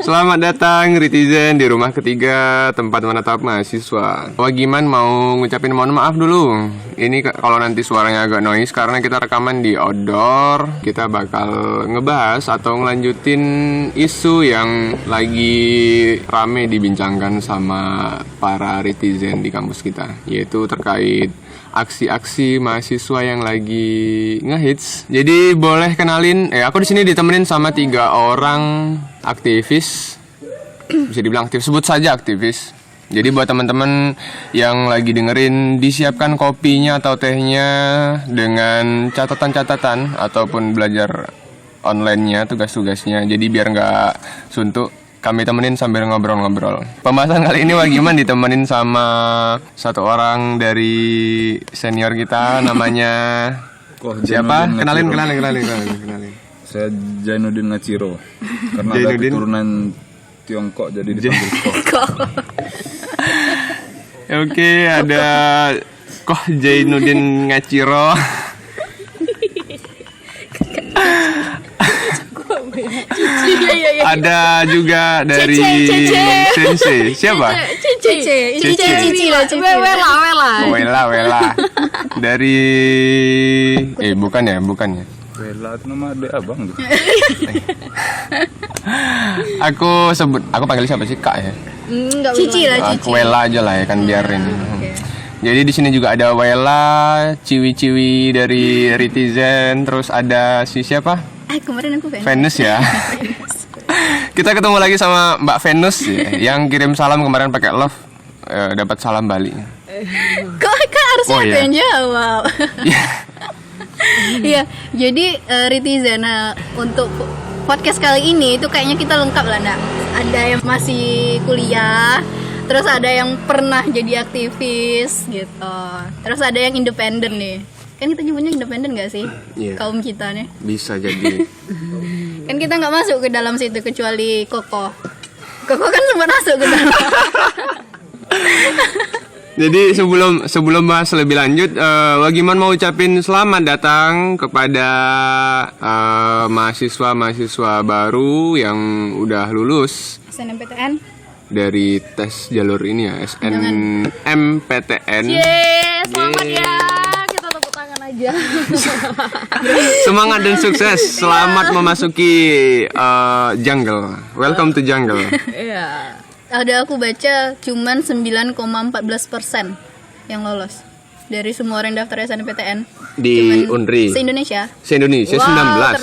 Selamat datang Ritizen di rumah ketiga tempat menetap mahasiswa. Wagiman mau ngucapin mohon maaf dulu. Ini kalau nanti suaranya agak noise karena kita rekaman di outdoor. Kita bakal ngebahas atau ngelanjutin isu yang lagi rame dibincangkan sama para Ritizen di kampus kita, yaitu terkait aksi-aksi mahasiswa yang lagi ngehits. Jadi boleh kenalin, aku di sini ditemenin sama 3 orang aktivis. Bisa dibilang aktif, sebut saja aktivis. Jadi buat teman-teman yang lagi dengerin, disiapkan kopinya atau tehnya dengan catatan-catatan ataupun belajar online-nya, tugas-tugasnya. Jadi biar nggak suntuk, kami temenin sambil ngobrol-ngobrol. Pembahasan kali ini Wagiman ditemenin sama 1 orang dari senior kita, namanya siapa? Kenalin. Saya Jainuddin Ngaciro. Karena ada keturunan Tiongkok jadi dipanggil Koh. Oke, ada Koh Jainuddin Ngaciro. Ada juga dari Sensei. Siapa? Wela. Dari bukan ya. Wela itu nama adik abang gitu. Aku panggil siapa sih, Kak ya? Cici lah. Aku Wela aja lah ya kan, biarin. Jadi di sini juga ada Wela, ciwi-ciwi dari Ritizen, terus ada si siapa? Kemarin aku Venus ya. Kita ketemu lagi sama Mbak Venus ya, yang kirim salam kemarin pakai love, dapat salam balik. Kok kan harusnya aku yang jawab. Iya, jadi Ritizen, untuk podcast kali ini itu kayaknya kita lengkap lah, Nak. Ada yang masih kuliah, terus ada yang pernah jadi aktivis gitu, terus ada yang independen nih. Kan kita nyebutnya independen gak sih? Yeah. Kaum kita nih. Bisa jadi. Kan kita gak masuk ke dalam situ kecuali Koko. Koko kan sempat masuk ke dalam. Jadi sebelum bahas lebih lanjut, Wagiman mau ucapin selamat datang kepada mahasiswa baru yang udah lulus SNMPTN dari tes jalur ini ya, SNMPTN. Yeay, selamat ya. Kita tepuk tangan aja. Semangat dan sukses. Selamat memasuki jungle. Welcome to jungle. Iya. Ada aku baca cuman 9,14% yang lolos dari semua orang daftar SNMPTN di Unri. Se-Indonesia. Wow,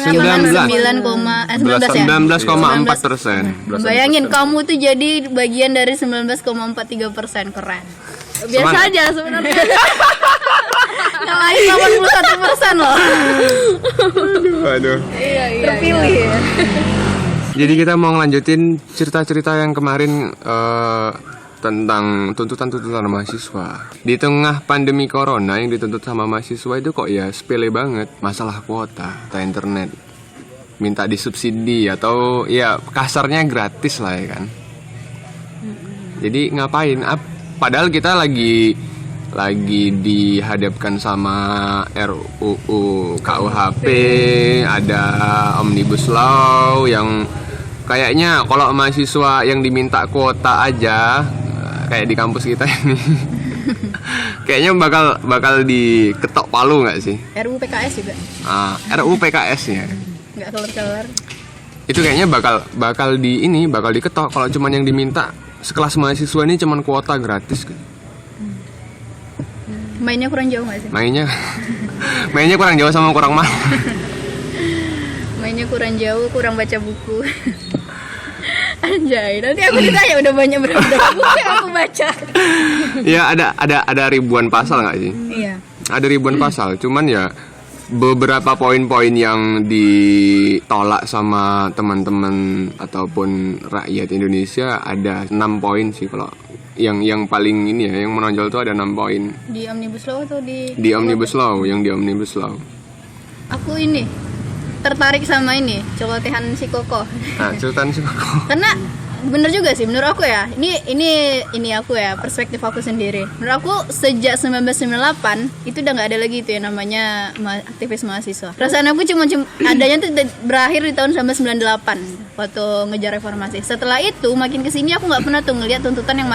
19,4%. Bayangin kamu tuh jadi bagian dari 19,43%. Keren. Biasa aja sebenarnya. Yang lain 81% loh. Aduh. Iya. Terpilih ya. Jadi kita mau ngelanjutin cerita-cerita yang kemarin tentang tuntutan-tuntutan mahasiswa. Di tengah pandemi corona yang dituntut sama mahasiswa itu kok ya sepele banget. Masalah kuota, internet, minta disubsidi atau ya kasarnya gratis lah ya kan. Jadi ngapain? Padahal kita lagi dihadapkan sama RUU KUHP, ada Omnibus Law yang kayaknya kalau mahasiswa yang diminta kuota aja kayak di kampus kita ini kayaknya bakal diketok palu nggak sih? RUU PKS juga. RUU PKS ya. Nggak kelar-kelar. Itu kayaknya bakal diketok kalau cuman yang diminta sekelas mahasiswa ini cuman kuota gratis. Mainnya kurang jauh nggak sih? Mainnya kurang jauh sama kurang mahal. Mainnya kurang jauh, kurang baca buku. Anjay, nanti aku ditanya udah banyak berapa buku yang aku baca. Ya ada ribuan pasal nggak sih? Iya. Ada ribuan pasal, cuman ya beberapa poin-poin yang ditolak sama teman-teman ataupun rakyat Indonesia ada 6 poin sih kalau yang paling ini ya, yang menonjol tuh ada 6 poin. Di Omnibus Law atau di Omnibus Law, yang di Omnibus Law. Aku tertarik sama celotehan si Koko. Celotehan si Koko. Karena bener juga sih menurut aku ya. Ini aku ya, perspektif aku sendiri. Menurut aku sejak 1998 itu udah nggak ada lagi itu yang namanya aktivis mahasiswa. Perasaan aku cuma adanya tuh berakhir di tahun 1998 waktu ngejar reformasi. Setelah itu makin kesini aku nggak pernah tuh ngeliat tuntutan yang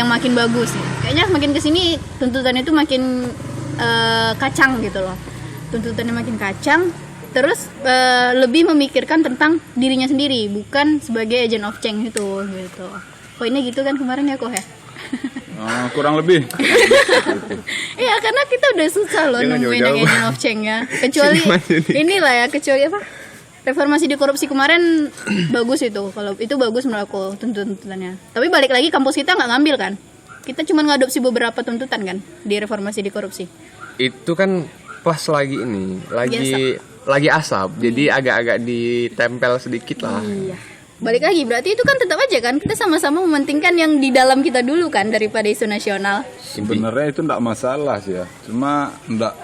makin bagus. Kayaknya makin kesini tuntutannya itu makin kacang gitu loh. Tuntutannya makin kacang. Terus lebih memikirkan tentang dirinya sendiri, bukan sebagai agent of change gitu. Poinnya gitu kan kemarin ya kok ya? Kurang lebih. Iya, karena kita udah susah loh nemuin yang agent of change ya. Kecuali inilah ya, kecuali apa? Reformasi di korupsi kemarin bagus itu. Kalau itu bagus menurut aku tuntutannya. Tapi balik lagi kampus kita nggak ngambil kan? Kita cuma ngadopsi beberapa tuntutan kan di reformasi di korupsi. Itu kan pas lagi lagi asap, jadi agak-agak ditempel sedikit lah. Iya. Balik lagi berarti itu kan tetap aja kan kita sama-sama mementingkan yang di dalam kita dulu kan daripada isu nasional. Sebenarnya itu enggak masalah sih ya. Cuma enggak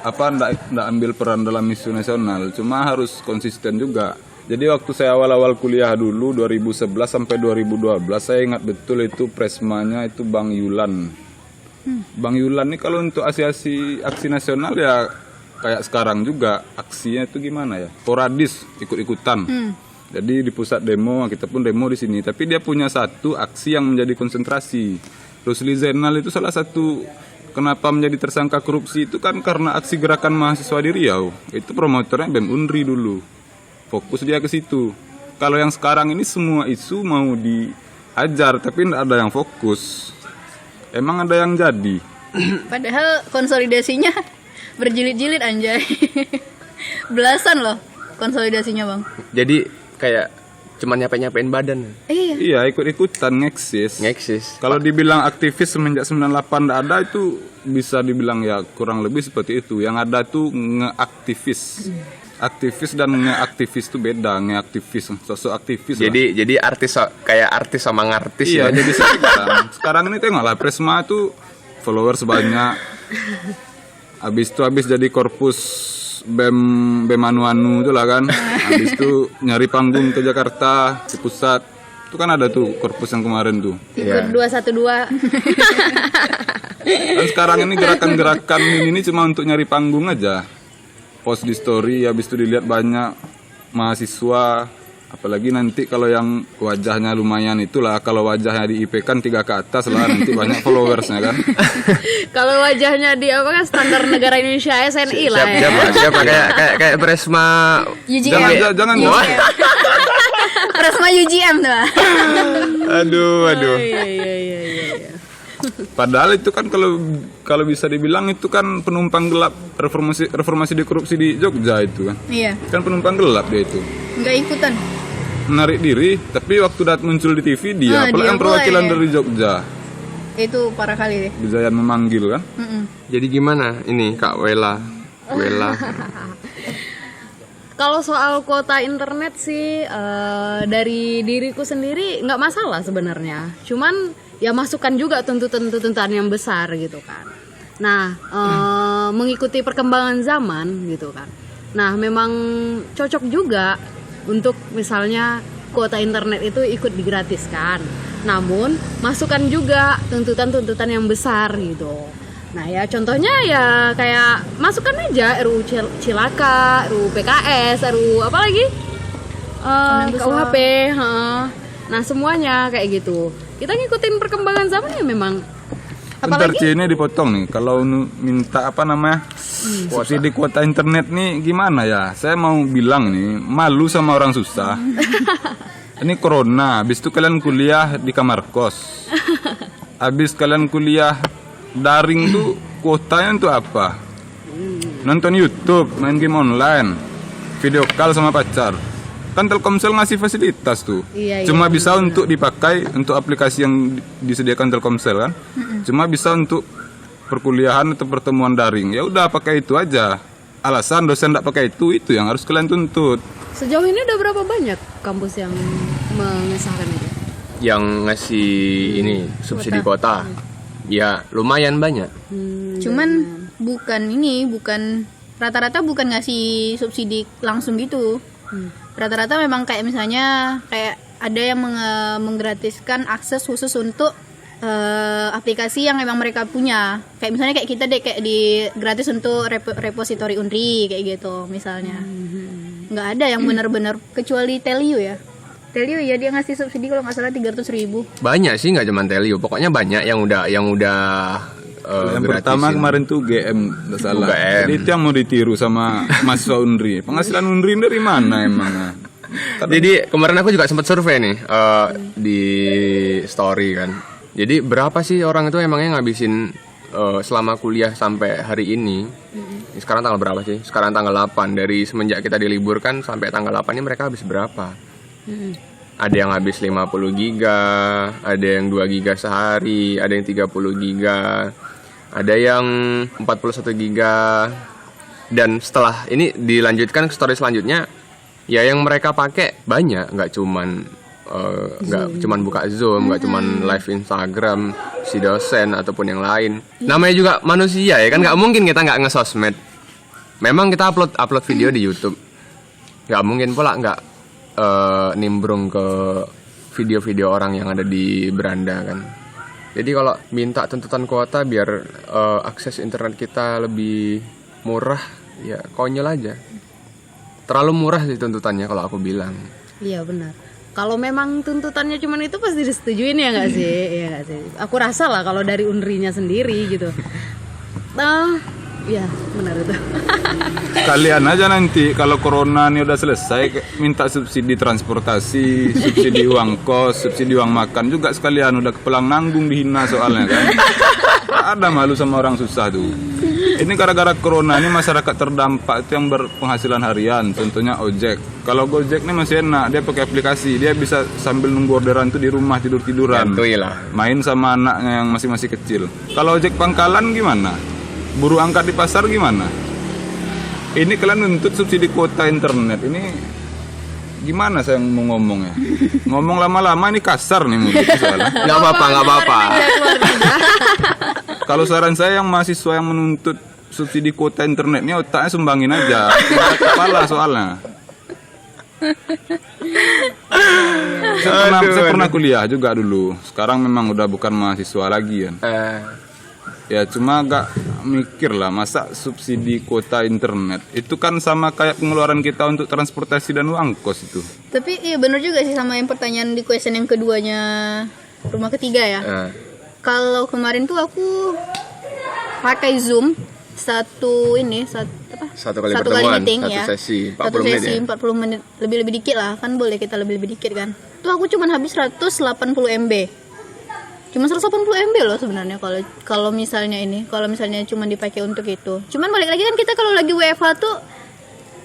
ambil peran dalam isu nasional, cuma harus konsisten juga. Jadi waktu saya awal-awal kuliah dulu 2011 sampai 2012 saya ingat betul itu presmanya itu Bang Yulan. Bang Yulan nih kalau untuk aksi nasional ya kayak sekarang juga aksinya itu gimana ya? Sporadis, ikut-ikutan. Jadi di pusat demo, kita pun demo di sini. Tapi dia punya satu aksi yang menjadi konsentrasi. Rusli Zainal itu salah satu kenapa menjadi tersangka korupsi itu kan karena aksi gerakan mahasiswa di Riau. Itu promotornya BEM Unri dulu. Fokus dia ke situ. Kalau yang sekarang ini semua isu mau diajar, tapi tidak ada yang fokus. Emang ada yang jadi? Padahal konsolidasinya berjilid-jilid anjay. Belasan loh konsolidasinya bang. Jadi kayak cuman nyapain badan. Iya, ikut-ikutan ngeksis. Kalau dibilang aktivis semenjak 98 nggak ada itu bisa dibilang ya kurang lebih seperti itu. Yang ada tuh ngeaktivis. Aktivis dan ngeaktivis itu beda. Ngeaktivis, sosok aktivis. Jadi artis kayak artis sama ngartis. Iya, jadi sekarang ini tengoklah Presma tuh followers banyak. Habis jadi korpus BEM Anu-Anu itu lah kan. Habis itu nyari panggung ke Jakarta, di pusat. Itu kan ada tuh korpus yang kemarin tuh. Ikut 212. Dan sekarang ini gerakan-gerakan ini cuma untuk nyari panggung aja. Post di story, habis itu dilihat banyak mahasiswa. Apalagi nanti kalau yang wajahnya lumayan itulah, kalau wajahnya di IP kan 3 ke atas lah, nanti banyak followersnya kan. Kalau wajahnya di apa kan standar negara Indonesia SNI lah ya. Siapa kayak Presma UGM. Jangan. Presma UGM tuh. Aduh. Iya. Padahal itu kan kalau bisa dibilang itu kan penumpang gelap reformasi di korupsi di Jogja itu kan. Iya. Kan penumpang gelap dia itu. Nggak ikutan. Menarik diri, tapi waktu muncul di TV dia yang perwakilan dari Jogja. Itu parah kali deh. Bijayan memanggil kan. Jadi gimana ini Kak Wela? Kalau soal kuota internet sih dari diriku sendiri nggak masalah sebenarnya. Cuman ya masukkan juga tuntutan yang besar gitu kan. Nah mengikuti perkembangan zaman gitu kan. Nah memang cocok juga untuk misalnya kuota internet itu ikut digratiskan. Namun masukkan juga tuntutan yang besar gitu. Nah ya contohnya ya kayak masukkan aja RUU Cilaka, RUU PKS, RUU apa lagi? KUHP. Nah semuanya kayak gitu. Kita ngikutin perkembangan zaman ya memang. Bentar ini dipotong nih. Kalau minta subsidi kuota internet nih gimana ya? Saya mau bilang nih, malu sama orang susah. Ini corona, habis itu kalian kuliah di kamar kos. Habis kalian kuliah daring tuh kuotanya untuk apa? Nonton YouTube, main game online, video call sama pacar. Kan Telkomsel ngasih fasilitas tuh. Cuma bisa untuk dipakai untuk aplikasi yang disediakan Telkomsel kan. Cuma bisa untuk perkuliahan atau pertemuan daring. Ya udah pakai itu aja. Alasan dosen enggak pakai itu yang harus kalian tuntut. Sejauh ini udah berapa banyak kampus yang mengesahkan itu? Yang ngasih ini subsidi kuota. Ya lumayan banyak. Cuman bukan rata-rata bukan ngasih subsidi langsung gitu. Rata-rata memang kayak misalnya kayak ada yang menggratiskan akses khusus untuk aplikasi yang memang mereka punya. Kayak misalnya kayak kita deh kayak di gratis untuk repositori Unri kayak gitu misalnya. Nggak ada yang benar-benar kecuali Telio ya. Telio ya dia ngasih subsidi kalau nggak salah 300.000. Banyak sih, nggak cuma Telio, pokoknya banyak yang udah yang gratisin. pertama kemarin tuh GM, nggak salah. UGM. Jadi itu yang mau ditiru sama mahasiswa Unri. Penghasilan Unri dari mana emang? Jadi kemarin aku juga sempat survei nih di story kan. Jadi berapa sih orang itu emangnya ngabisin selama kuliah sampai hari ini? Sekarang tanggal berapa sih? Sekarang tanggal 8. Dari semenjak kita diliburkan sampai tanggal 8 ini mereka habis berapa? Ada yang habis 50 giga, ada yang 2 giga sehari, ada yang 30 giga, ada yang 41 giga. Dan setelah ini dilanjutkan ke story selanjutnya, ya yang mereka pakai banyak, nggak cuman buka Zoom, nggak cuman live Instagram si dosen ataupun yang lain. Namanya juga manusia ya kan, nggak mungkin kita nggak nge-sosmed. Memang kita upload video di YouTube, nggak mungkin pula nggak nimbrung ke video-video orang yang ada di beranda kan. Jadi kalau minta tuntutan kuota biar akses internet kita lebih murah, ya konyol aja. Terlalu murah sih tuntutannya kalau aku bilang. Iya benar. Kalau memang tuntutannya cuma itu pasti disetujuin ya nggak sih? Iya nggak sih? Aku rasa lah kalau dari Unrinya sendiri gitu. Ya benar itu. Kalian aja nanti kalau corona ini udah selesai minta subsidi transportasi, subsidi uang kos, subsidi uang makan juga sekalian, udah kepelang nanggung dihina soalnya kan. Ada malu sama orang susah tuh. Ini gara-gara corona ini masyarakat terdampak itu yang berpenghasilan harian, contohnya ojek. Kalau Gojek ini masih enak, dia pakai aplikasi, dia bisa sambil nunggu orderan tuh di rumah tidur-tiduran. Gantui lah. Main sama anaknya yang masih kecil. Kalau ojek pangkalan gimana? Buru angkat di pasar gimana? Ini kalian nuntut subsidi kuota internet. Ini gimana saya mau ngomong ya? Ngomong lama-lama ini kasar nih mungkin soalnya. Nggak apa-apa. Kalau saran saya yang mahasiswa yang menuntut subsidi kuota internetnya otaknya sumbangin aja. Nggak ada kepala soalnya. Saya pernah kuliah juga dulu. Sekarang memang udah bukan mahasiswa lagi kan. Ya cuma agak mikir lah, masa subsidi kuota internet itu kan sama kayak pengeluaran kita untuk transportasi dan uang kos itu. Tapi iya benar juga sih sama yang pertanyaan di question yang keduanya rumah ketiga ya. Kalau kemarin tuh aku pakai Zoom satu kali meeting satu ya. sesi 40 satu menit sesi ya? 40 menit lebih dikit lah kan, boleh kita lebih dikit kan. Tuh aku cuma habis 180 MB. Cuma 180 MB loh sebenarnya kalau misalnya cuma dipakai untuk itu. Cuman balik lagi kan kita kalau lagi WFH tuh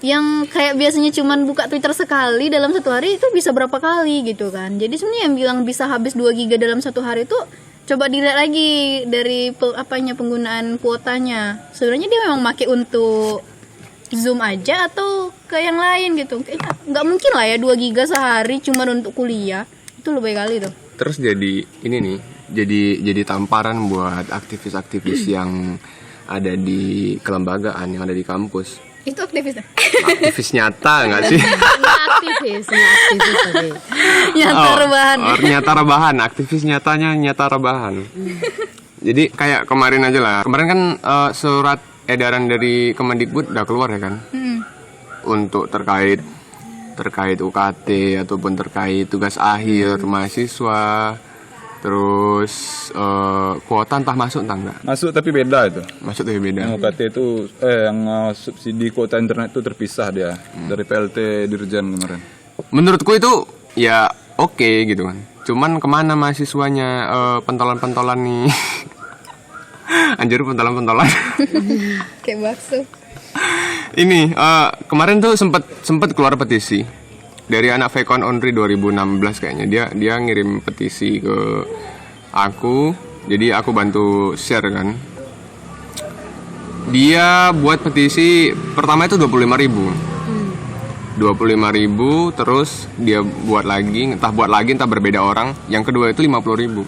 yang kayak biasanya cuman buka Twitter sekali dalam satu hari itu bisa berapa kali gitu kan. Jadi sebenarnya yang bilang bisa habis 2 giga dalam satu hari itu coba dilihat lagi dari penggunaan kuotanya. Sebenarnya dia memang pakai untuk Zoom aja atau ke yang lain gitu. Nggak mungkin lah ya 2 giga sehari cuma untuk kuliah. Itu lebih kali tuh. Terus jadi ini nih, jadi tamparan buat aktivis-aktivis yang ada di kelembagaan, yang ada di kampus. Itu aktivisnya. Aktivis nyata nggak sih? aktivis tadi. Nyata rebahan. Nyata rebahan, aktivis nyata rebahan. Jadi kayak kemarin aja lah. Kemarin kan surat edaran dari Kemendikbud udah keluar ya kan? Untuk terkait UKT ataupun terkait tugas akhir mahasiswa, terus kuota entah masuk entah enggak. Masuk tapi beda itu. Masuk tapi beda. Yang UKT itu yang subsidi kuota internet itu terpisah dia dari PLT Dirjen kemarin. Menurutku itu ya oke gitu kan. Cuman kemana mahasiswanya, pentolan-pentolan nih. Anjir, pentolan-pentolan. Kayak bakso. Ini kemarin tuh sempet keluar petisi dari anak Vekon Onri 2016 kayaknya. Dia ngirim petisi ke aku, jadi aku bantu share kan. Dia buat petisi pertama itu 25.000. 25.000, terus dia buat lagi entah berbeda orang. Yang kedua itu 50.000.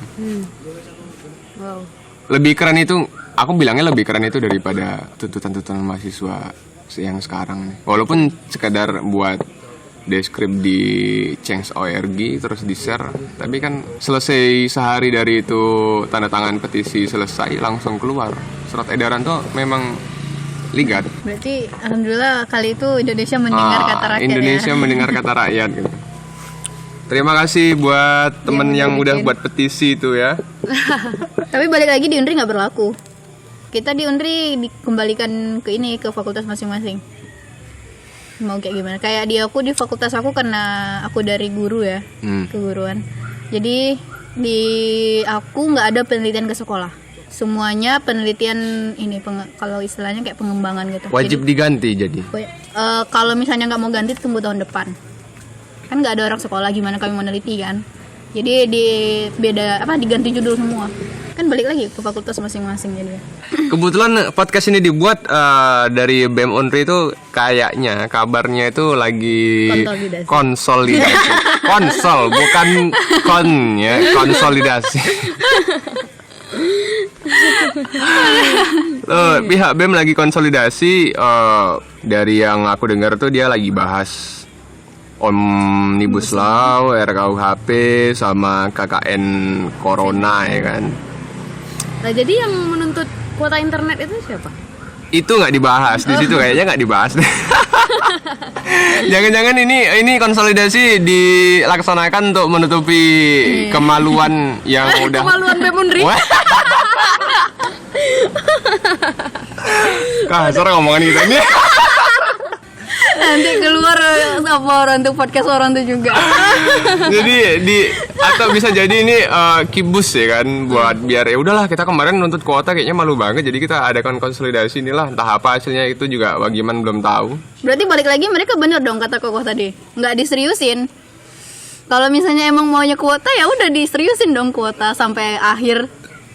Wow. Lebih keren itu, aku bilangnya lebih keren itu daripada tuntutan mahasiswa yang sekarang nih. Walaupun sekadar buat deskrip di Change.org terus di share. Tapi kan selesai sehari dari itu tanda tangan petisi selesai langsung keluar surat edaran tuh memang ligat. Berarti alhamdulillah kali itu Indonesia mendengar kata rakyat. Indonesia mendengar kata rakyat gitu. Terima kasih buat temen yang udah buat petisi itu ya. Tapi balik lagi di Unri nggak berlaku. Kita di Unri dikembalikan ke ini, ke fakultas masing-masing. Mau kayak gimana? Kayak di fakultas aku karena aku dari guru ya, keguruan. Jadi di aku nggak ada penelitian ke sekolah. Semuanya penelitian ini kalau istilahnya kayak pengembangan gitu. Wajib diganti jadi. Kalau misalnya nggak mau ganti tunggu tahun depan. Kan nggak ada orang sekolah, gimana kami mau neliti kan? Jadi diganti judul semua. Kan balik lagi ke fakultas masing-masing jadi. Kebetulan podcast ini dibuat dari BEM Unri itu kayaknya kabarnya itu lagi konsolidasi. Konsol bukan ya, konsolidasi. Pihak BEM lagi konsolidasi. Dari yang aku dengar tuh dia lagi bahas Omnibus Law, RKUHP sama KKN Corona ya kan. Nah, jadi yang menuntut kuota internet itu siapa? Itu nggak dibahas di situ, kayaknya nggak dibahas. Jangan-jangan ini konsolidasi dilaksanakan untuk menutupi kemaluan yang udah. Kemaluan BEM Unri. Kasar ngomongan kita ini. Nanti keluar sama orang tuh podcast orang tuh juga. Jadi atau bisa jadi ini kibus ya kan, buat biar ya udahlah kita kemarin nuntut kuota kayaknya malu banget, jadi kita adakan konsolidasi inilah, entah apa hasilnya itu juga bagaimana belum tahu. Berarti balik lagi mereka bener dong kata Kokoh tadi, nggak diseriusin. Kalau misalnya emang maunya kuota ya udah diseriusin dong kuota sampai akhir,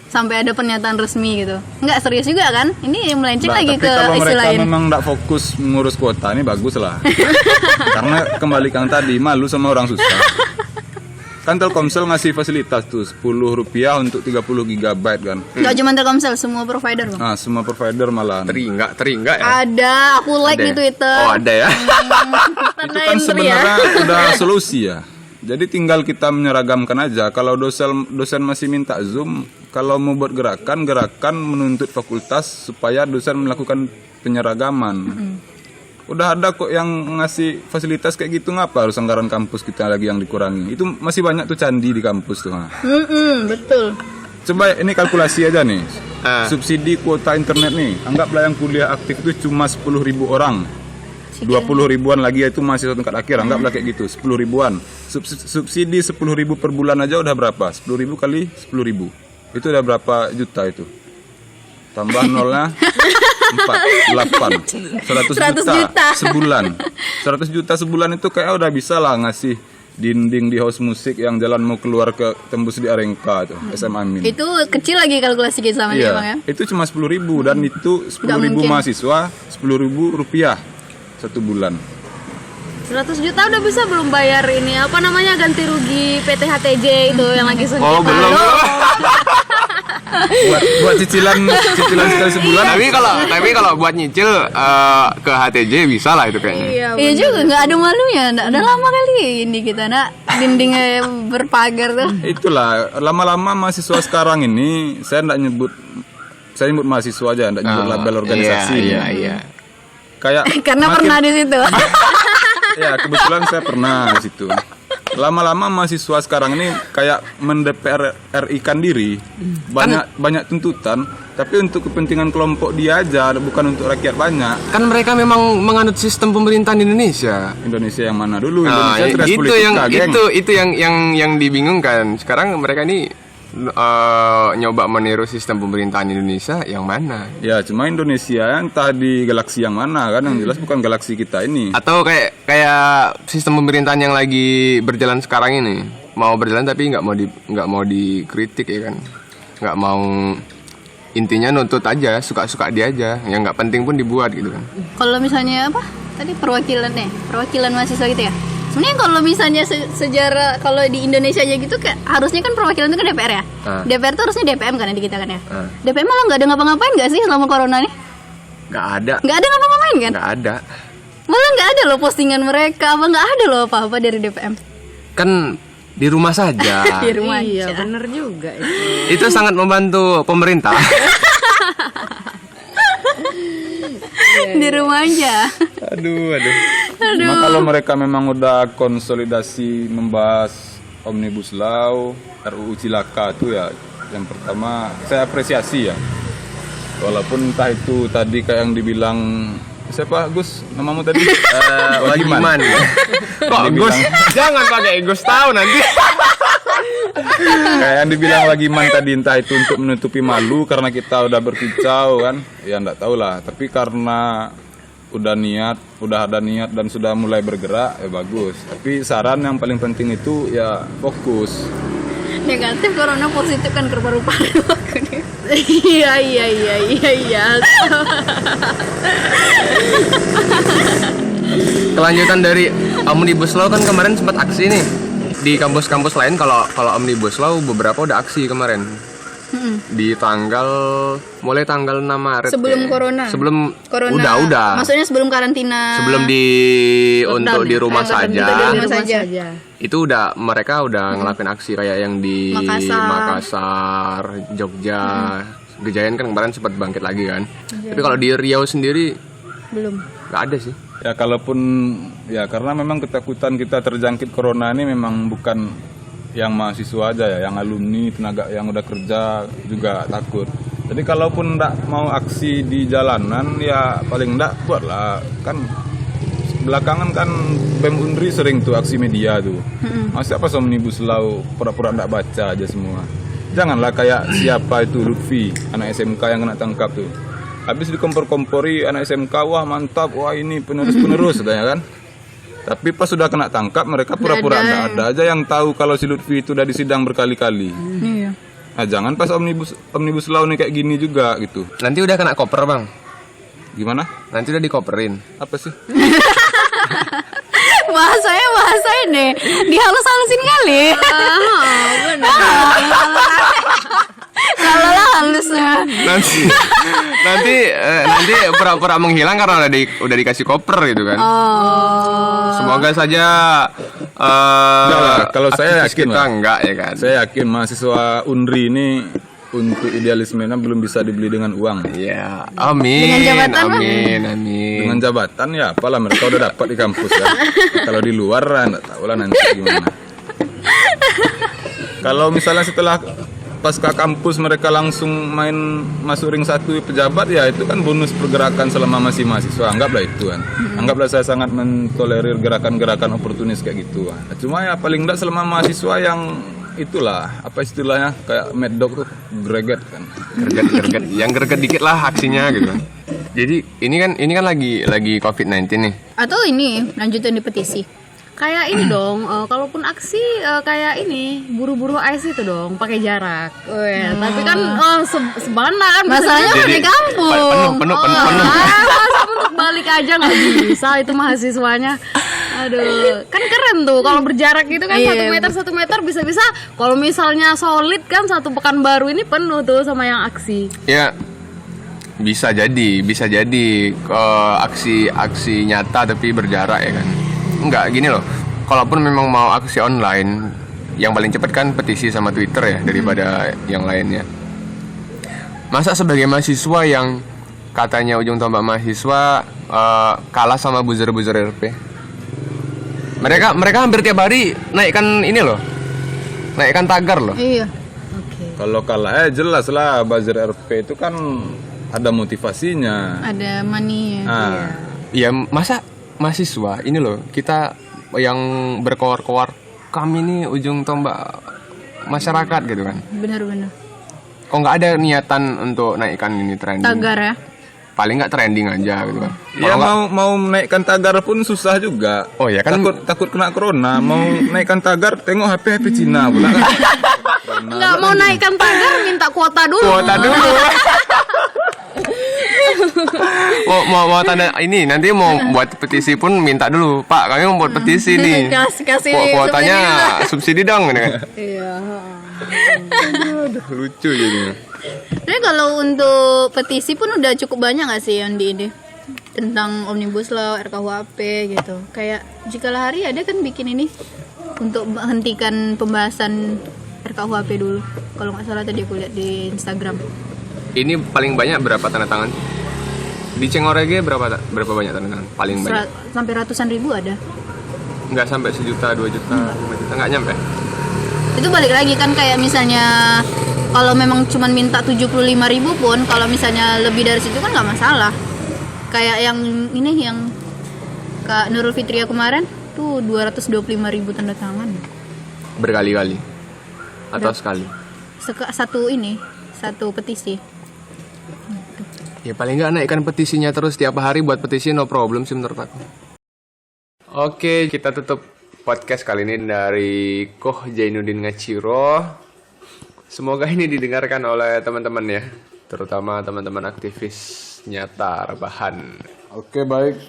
sampai ada pernyataan resmi gitu. Nggak serius juga kan? Ini melenceng lagi ke kalau istilah mereka ini. memang nggak fokus mengurus kuota ini bagus lah. Karena kembali kang tadi, malu sama orang susah. Kan Telkomsel ngasih fasilitas tuh Rp10 untuk 30 GB kan. Nggak cuma Telkomsel, semua provider bang. Nah, semua provider malah. Teringgak ya. Ada, aku like Ada di ya? Twitter. Oh ada ya. Itu kan sebenarnya udah solusi ya. Jadi tinggal kita menyeragamkan aja. Kalau dosen masih minta Zoom, kalau mau buat gerakan menuntut fakultas supaya dosen melakukan penyeragaman. Udah ada kok yang ngasih fasilitas kayak gitu, ngapa harus anggaran kampus kita lagi yang dikurangi? Itu masih banyak tuh candi di kampus tuh. Betul. Coba ini kalkulasi aja nih. Subsidi kuota internet nih, anggaplah yang kuliah aktif itu cuma 10.000 orang. 20 ribuan lagi itu mahasiswa tingkat akhir, anggaplah kayak gitu, 10 ribuan. Subsidi 10.000 per bulan aja udah berapa? 10.000 kali 10.000. Itu udah berapa juta itu? Tambah nolnya 4, 8, 100 juta sebulan. 100 juta sebulan itu kayak udah bisa lah ngasih dinding di house musik yang jalan mau keluar ke tembus di Arengka tuh, SMA Amin. Itu kecil lagi kalkulasi kita sama dia bang ya. Itu cuma 10.000 dan itu 10.000 mahasiswa, 10.000 rupiah 1 bulan. 100 juta udah bisa belum bayar ini apa namanya ganti rugi PT HTJ itu yang lagi sengketa. Oh belum. buat cicilan sekali sebulan. Tapi kalau buat nyicil ke HTJ bisa lah itu kayaknya. Iya juga, nggak ada malunya. Nggak ada lama kali ini kita nak dindingnya berpagar tuh. Itulah lama-lama mahasiswa sekarang ini saya nyebut mahasiswa aja, nggak nyebut label organisasi. Iya. Kayak Karena pernah di situ. Ya kebetulan saya pernah di situ. Lama-lama mahasiswa sekarang ini kayak mendepR-RI-kan diri, banyak tuntutan, tapi untuk kepentingan kelompok dia aja, bukan untuk rakyat banyak. Kan mereka memang menganut sistem pemerintahan Indonesia. Indonesia yang mana dulu? Nah, Indonesia itu yang dibingungkan. Sekarang mereka ini nyoba meniru sistem pemerintahan Indonesia yang mana? Ya cuma Indonesia entah di galaksi yang mana kan, yang jelas bukan galaksi kita ini. Atau kayak sistem pemerintahan yang lagi berjalan sekarang ini, mau berjalan tapi nggak mau dikritik ya kan, nggak mau, intinya nuntut aja, suka dia aja, yang nggak penting pun dibuat gitu kan. Kalau misalnya apa tadi perwakilan mahasiswa gitu ya. Sebenarnya kalau misalnya sejarah kalau di Indonesia aja gitu harusnya kan perwakilan itu kan DPR ya. DPR tuh harusnya DPM kan di kita kan ya. DPM malah nggak ada ngapa-ngapain nggak sih selama corona nih? Nggak ada Nggak ada ngapa-ngapain kan? Nggak ada. Malah nggak ada loh postingan mereka, apa nggak ada loh apa-apa dari DPM. Kan di rumah saja. Di rumah Iya, aja. bener juga itu. Itu sangat membantu pemerintah. Di rumah aja. Aduh. Cuma kalau mereka memang udah konsolidasi membahas Omnibus Law, RUU Cilaka itu ya yang pertama saya apresiasi ya. Walaupun entah itu tadi kayak yang dibilang siapa Gus namamu tadi? Wagiman. Kok Gus? Jangan pakai Gus tahu nanti. Kayak yang dibilang Wagiman tadi entah itu untuk menutupi malu karena kita udah berkicau kan. Ya enggak tahu lah, tapi karena udah ada niat dan sudah mulai bergerak ya bagus. Tapi saran yang paling penting itu ya fokus. Negatif corona, positif kan paru-paru. Iya. Kelanjutan dari Omnibus Law kan kemarin sempat aksi nih. Di kampus-kampus lain kalau Omnibus Law beberapa udah aksi kemarin. Di mulai tanggal 6 Maret. Sebelum kayaknya. corona. Sebelum Corona. udah. Maksudnya sebelum karantina. Sebelum untuk di rumah Lockdown, saja. di rumah saja. Itu mereka udah ngelakuin aksi kayak yang di Makassar. Jogja, Gejayan kan kemarin sempat bangkit lagi kan. Tapi kalau di Riau sendiri Belum. nggak ada sih. Ya kalaupun ya karena memang ketakutan kita terjangkit corona ini memang bukan yang mahasiswa aja ya, yang alumni, tenaga yang udah kerja juga takut. Jadi kalaupun nggak mau aksi di jalanan ya paling nggak buatlah kan belakangan kan BEM Unri sering tuh aksi media tuh. Masa pas Omnibus Law pura-pura nggak baca aja semua. Janganlah kayak siapa itu Lutfi, anak SMK yang kena tangkap tuh. Habis dikompor-kompori anak SMK, wah mantap, wah ini penerus-penerus katanya kan. Tapi pas sudah kena tangkap mereka pura-pura nggak ada aja yang tahu kalau si Lutfi itu udah disidang berkali-kali. Iya. Nah jangan pas Omnibus Law nih kayak gini juga gitu. Nanti udah kena koper bang. Gimana? Nanti udah dikoperin. Apa sih? bahasa ini dihalus-halusin kali. Kalau lah halusnya. nanti pura-pura menghilang karena udah dikasih koper gitu kan. Semoga saja Enggak lah, kalau saya aktivis yakin kita lah. enggak ya kan. Saya yakin mahasiswa Unri ini untuk idealismenya belum bisa dibeli dengan uang. Ya, amin. Dengan jabatan, amin. Dengan jabatan ya apalah mereka udah dapat di kampus ya. Kalau di luar enggak tahu lah nanti gimana. Kalau misalnya setelah pasca kampus mereka langsung main masuk ring 1 pejabat ya itu kan bonus pergerakan selama masih mahasiswa. Anggaplah itu kan. Anggaplah saya sangat mentolerir gerakan-gerakan oportunis kayak gitu. Nah, cuma ya paling enggak selama mahasiswa yang itulah apa istilahnya kayak Mad Dog tuh greget kan. Gerget. Yang gerget dikit lah aksinya gitu kan. Jadi ini kan lagi COVID-19 nih. Atau ini lanjutin di petisi. Kayak ini dong, kalaupun aksi kayak ini buru-buru ice itu dong, pakai jarak. Tapi kan sebana kan Masalahnya Jadi, di kampung. penuh. masa untuk balik aja nggak bisa itu mahasiswanya. Aduh, kan keren tuh kalau berjarak gitu kan Iya. 1 meter bisa-bisa. Kalau misalnya solid kan 1 Pekanbaru ini penuh tuh sama yang aksi. Ya bisa jadi aksi nyata tapi berjarak ya kan. Enggak gini loh. Kalaupun memang mau aksi online, yang paling cepat kan petisi sama Twitter ya daripada yang lainnya. Masa sebagai mahasiswa yang katanya ujung tombak mahasiswa kalah sama buzzer-buzzer RP. Mereka hampir tiap hari naikkan ini loh. Naikkan tagar loh. Iya. Kalau kalah jelas lah buzzer RP itu kan ada motivasinya. Ada money. Nah, Iya, masa mahasiswa ini loh, kita yang berkoar-koar kami nih ujung tombak masyarakat gitu kan. Benar-benar. Kok nggak ada niatan untuk naikkan ini trending? Tagar ya. Paling nggak trending aja gitu kan. ya mau menaikkan tagar pun susah juga. Oh ya kan. Takut kena corona. Mau naikkan tagar tengok HP Cina pula kan. Nggak mau naikkan tagar minta kuota dulu. Kuota dulu. mau tanda ini nanti mau buat petisi pun minta dulu, Pak, kami mau buat petisi nih. Kasih Kuotanya subsidi dong gitu kan. Iya. Lucu jadinya. Tapi kalau untuk petisi pun udah cukup banyak nggak sih yang di ini? tentang Omnibus Law, RKUHP gitu. Kayak Jikalah Hari ada kan bikin ini untuk menghentikan pembahasan RKUHP dulu. Kalau nggak salah tadi aku lihat di Instagram. Ini paling banyak berapa tanda tangan? Di Cengorege berapa banyak tanda tangan? Paling banyak. Sampai ratusan ribu ada. Nggak sampai 1 juta, 2 juta, 5 juta, nggak nyampe. Itu balik lagi kan kayak misalnya kalau memang cuman minta 75.000 pun, kalau misalnya lebih dari situ kan nggak masalah. Kayak yang ini yang Kak Nurul Fitria kemarin tuh 225.000 tanda tangan. Berkali-kali atau sekali? Satu petisi. Ya paling nggak naikkan petisinya terus tiap hari buat petisi, no problem sih menurut aku. Oke, kita tutup podcast kali ini dari Koh Jainuddin Ngaciro. Semoga ini didengarkan oleh teman-teman ya, terutama teman-teman aktivis nyata rebahan. Oke, baik,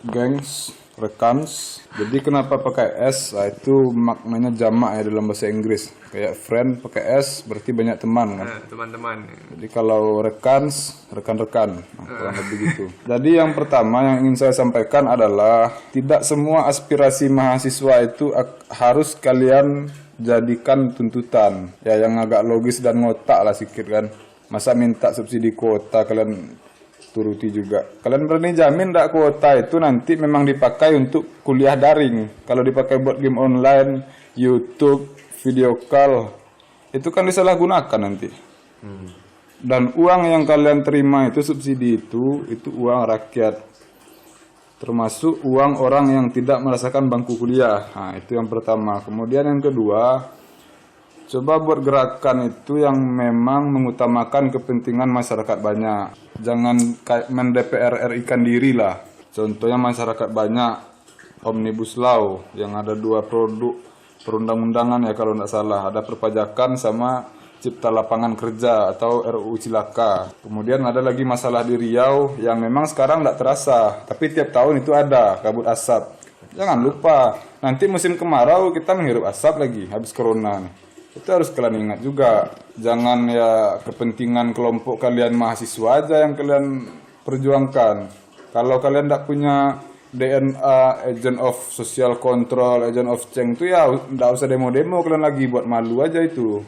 gengs, rekans. Jadi kenapa pakai S? Nah, itu maknanya jamak ya dalam bahasa Inggris. Kayak friend pakai S berarti banyak teman kan. Teman-teman. Jadi kalau rekans, rekan-rekan, kurang lebih gitu. Jadi yang pertama yang ingin saya sampaikan adalah tidak semua aspirasi mahasiswa itu harus kalian jadikan tuntutan. Ya yang agak logis dan ngotak lah sedikit kan. Masa minta subsidi kuota kalian turuti juga. Kalian berani jamin tidak kuota itu nanti memang dipakai untuk kuliah daring. Kalau dipakai buat game online, YouTube, video call, itu kan disalahgunakan nanti. Dan uang yang kalian terima itu subsidi itu uang rakyat. Termasuk uang orang yang tidak merasakan bangku kuliah. Nah, itu yang pertama. Kemudian yang kedua, coba buat gerakan itu yang memang mengutamakan kepentingan masyarakat banyak. Jangan kayak DPR RI-kan diri lah. Contohnya masyarakat banyak, Omnibus Law, yang ada 2 produk perundang-undangan ya kalau tidak salah. Ada perpajakan sama Cipta Lapangan Kerja atau RUU Cilaka. Kemudian ada lagi masalah di Riau yang memang sekarang tidak terasa, tapi tiap tahun itu ada kabut asap. Jangan lupa, nanti musim kemarau kita menghirup asap lagi habis corona. Itu harus kalian ingat juga. Jangan ya kepentingan kelompok kalian mahasiswa aja yang kalian perjuangkan. Kalau kalian tidak punya DNA, agent of social control, agent of change itu ya tidak usah demo-demo kalian lagi, buat malu aja itu.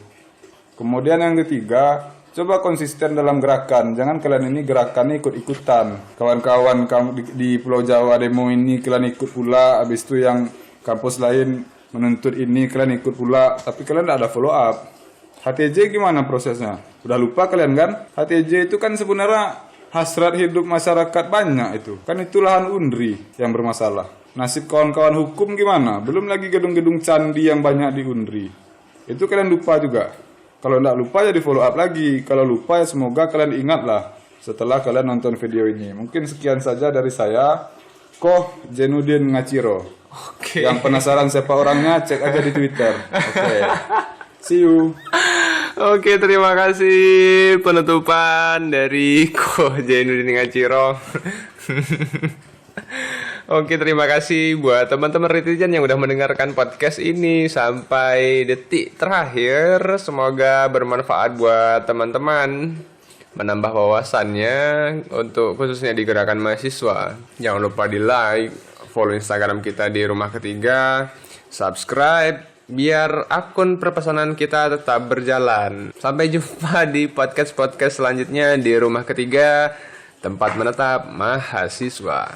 Kemudian yang ketiga, coba konsisten dalam gerakan. Jangan kalian ini gerakannya ikut-ikutan. Kawan-kawan di Pulau Jawa demo ini kalian ikut pula. Habis itu yang kampus lain menuntut ini kalian ikut pula. Tapi kalian tidak ada follow up. HTJ gimana prosesnya? Udah lupa kalian kan? HTJ itu kan sebenarnya hasrat hidup masyarakat banyak itu. Kan itu lahan Unri yang bermasalah. Nasib kawan-kawan hukum gimana? Belum lagi gedung-gedung candi yang banyak di Unri. Itu kalian lupa juga. Kalau tidak lupa ya di follow up lagi. Kalau lupa ya semoga kalian ingatlah setelah kalian nonton video ini. Mungkin sekian saja dari saya, Koh Jainuddin Ngaciro. Oke. Yang penasaran siapa orangnya, cek aja di Twitter. Oke. See you. Oke, terima kasih penutupan dari Koh Jainuddin Ngaciro. Oke, terima kasih buat teman-teman netizen yang udah mendengarkan podcast ini sampai detik terakhir. Semoga bermanfaat buat teman-teman, menambah wawasannya untuk khususnya di gerakan mahasiswa. Jangan lupa di like, follow Instagram kita di Rumah Ketiga, subscribe biar akun perpesanan kita tetap berjalan. Sampai jumpa di podcast-podcast selanjutnya di Rumah Ketiga, tempat menetap mahasiswa.